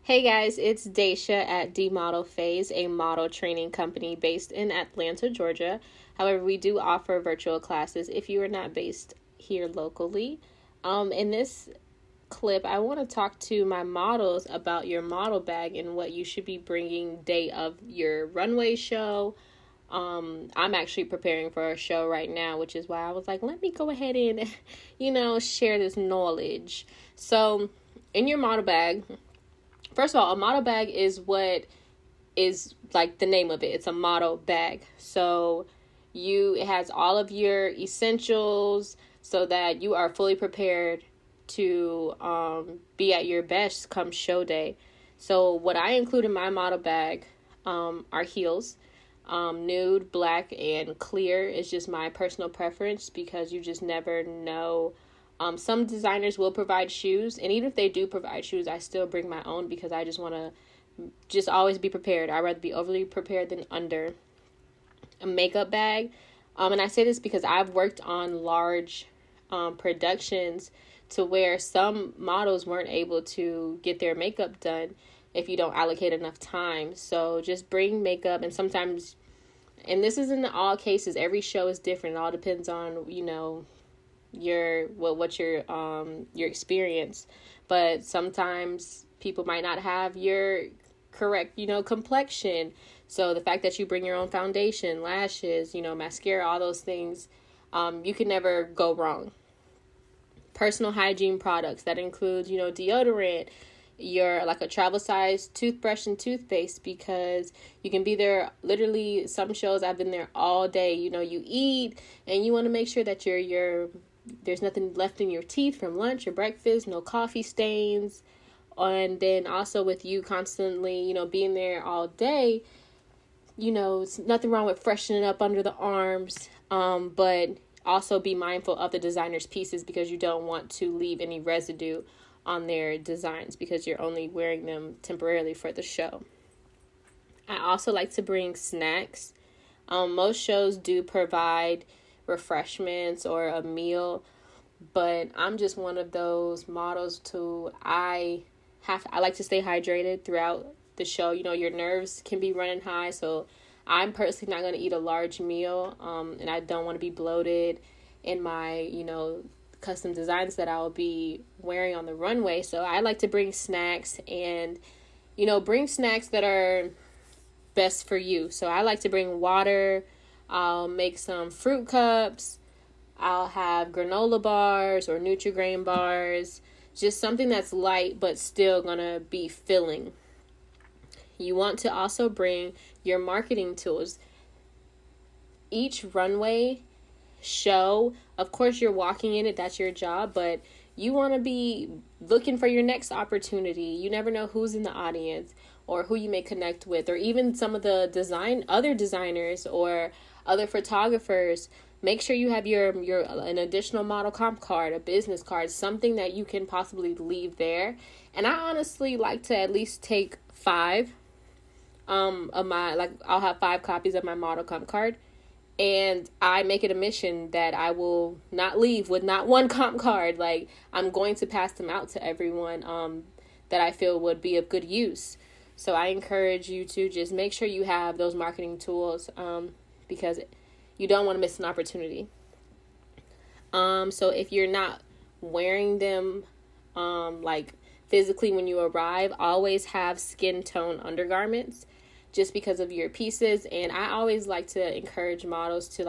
Hey guys, it's Daisha at D Model Phase, a model training company based in Atlanta, Georgia. However, we do offer virtual classes if you are not based here locally. In this clip, I want to talk to my models about your model bag and what you should be bringing day of your runway show. I'm actually preparing for a show right now, which is why I was like, let me go ahead and, share this knowledge. So, in your model bag, first of all, a model bag is what is like the name of it. It's a model bag. So it has all of your essentials so that you are fully prepared to be at your best come show day. So what I include in my model bag are heels. Nude, black, and clear is just my personal preference because you just never know. Some designers will provide shoes, and even if they do provide shoes, I still bring my own because I just want to just always be prepared. I'd rather be overly prepared than under. A makeup bag, and I say this because I've worked on large productions to where some models weren't able to get their makeup done if you don't allocate enough time. So just bring makeup, and sometimes, and this isn't in all cases, every show is different. It all depends on, your experience, but sometimes people might not have your correct complexion, so the fact that you bring your own foundation, lashes, mascara, all those things, you can never go wrong. Personal hygiene products that includes deodorant, your like a travel size toothbrush and toothpaste, because you can be there literally. Some shows I've been there all day. You eat and you want to make sure that there's nothing left in your teeth from lunch or breakfast, no coffee stains. And then also with you constantly, being there all day, it's nothing wrong with freshening up under the arms. But also be mindful of the designer's pieces because you don't want to leave any residue on their designs because you're only wearing them temporarily for the show. I also like to bring snacks. Most shows do provide refreshments or a meal, but I'm just one of those models I like to stay hydrated throughout the show. Your nerves can be running high, so I'm personally not going to eat a large meal, and I don't want to be bloated in my custom designs that I'll be wearing on the runway. So I like to bring snacks and bring snacks that are best for you. So I like to bring water. I'll make some fruit cups. I'll have granola bars or Nutri-Grain bars. Just something that's light but still gonna be filling. You want to also bring your marketing tools. Each runway show, of course you're walking in it, that's your job, but you want to be looking for your next opportunity. You never know who's in the audience or who you may connect with, or even some of the other designers or other photographers. Make sure you have your an additional model comp card, a business card, something that you can possibly leave there. And I honestly like to at least take 5 of my, I'll have 5 copies of my model comp card, and I make it a mission that I will not leave with not one comp card. Like, I'm going to pass them out to everyone that I feel would be of good use. So I encourage you to just make sure you have those marketing tools because you don't want to miss an opportunity. So if you're not wearing them physically when you arrive, always have skin tone undergarments just because of your pieces. And I always like to encourage models to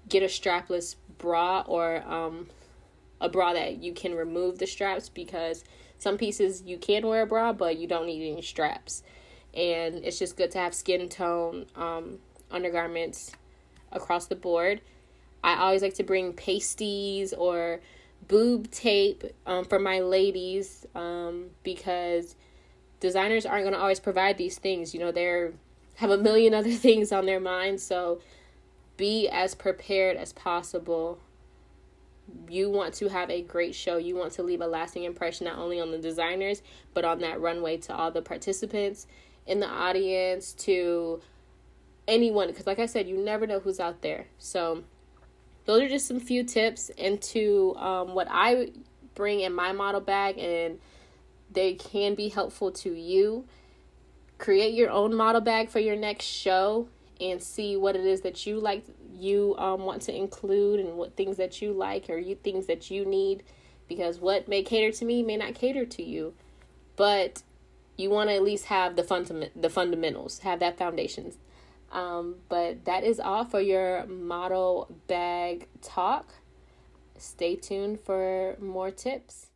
get a strapless bra or a bra that you can remove the straps, because some pieces you can wear a bra but you don't need any straps, and it's just good to have skin tone undergarments across the board. I always like to bring pasties or boob tape for my ladies because designers aren't going to always provide these things. They have a million other things on their mind, so be as prepared as possible. You want to have a great show. You want to leave a lasting impression not only on the designers but on that runway to all the participants in the audience, to anyone, because like I said, you never know who's out there. So those are just some few tips into what I bring in my model bag, and they can be helpful to you. Create your own model bag for your next show and see what it is that you like, you want to include, and what things that you like, or things that you need, because what may cater to me may not cater to you. But you want to at least have the fundamentals, have that foundation. But that is all for your model bag talk. Stay tuned for more tips.